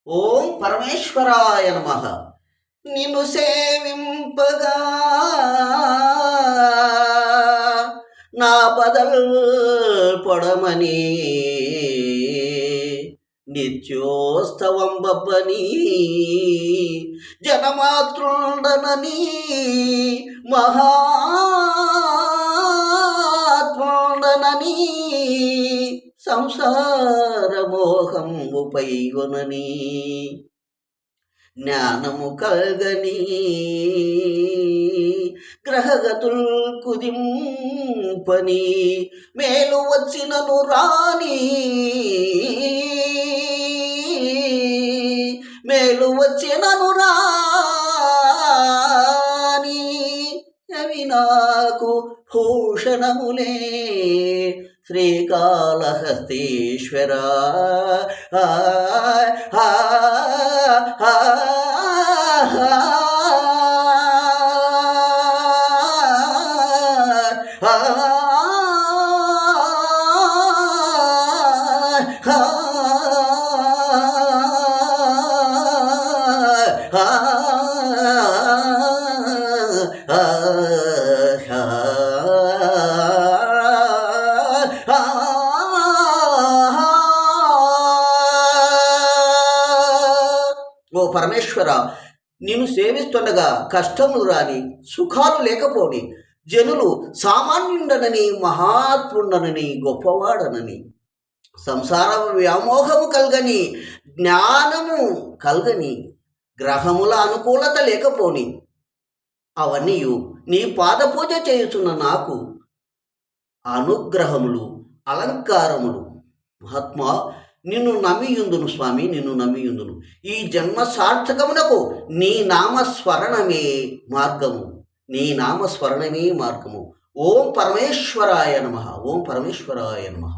ఓం పరమేశ్వరాయ నమః. నిన్ను సేవింపగా నా పదల్ పొడమని నిత్యోత్సవం బబ్బని జనమాతృండనని మహాత్ముండనని సంసార మోహంబు పైగొనని జ్ఞానము కల్గని గ్రహగతుల్ కుదింపని మేలు వచ్చినను రాని మేలు వచ్చినను రాని అవి నాకు భూషణములే శ్రీకాళహస్తీశ్వర ఓ పరమేశ్వర, నిన్ను సేవిస్తుండగా కష్టములు రాని, సుఖాలు లేకపోని, జనులు సామాన్యుండనని మహాత్ముండనని గొప్పవాడనని సంసార వ్యామోహము కల్గని జ్ఞానము కల్గని గ్రహముల అనుకూలత లేకపోని అవన్నీ నీ పాదపూజ చేయుచున్న నాకు అనుగ్రహములు అలంకారములు. మహాత్మా, నిన్ను నమ్మియుందును స్వామి, నిన్ను నమ్మియుందును. ఈ జన్మ సార్థకమునకు నీ నామస్మరణమే మార్గము, నీ నామస్మరణమే మార్గము. ఓం పరమేశ్వరాయ నమః. ఓం పరమేశ్వరాయ నమః.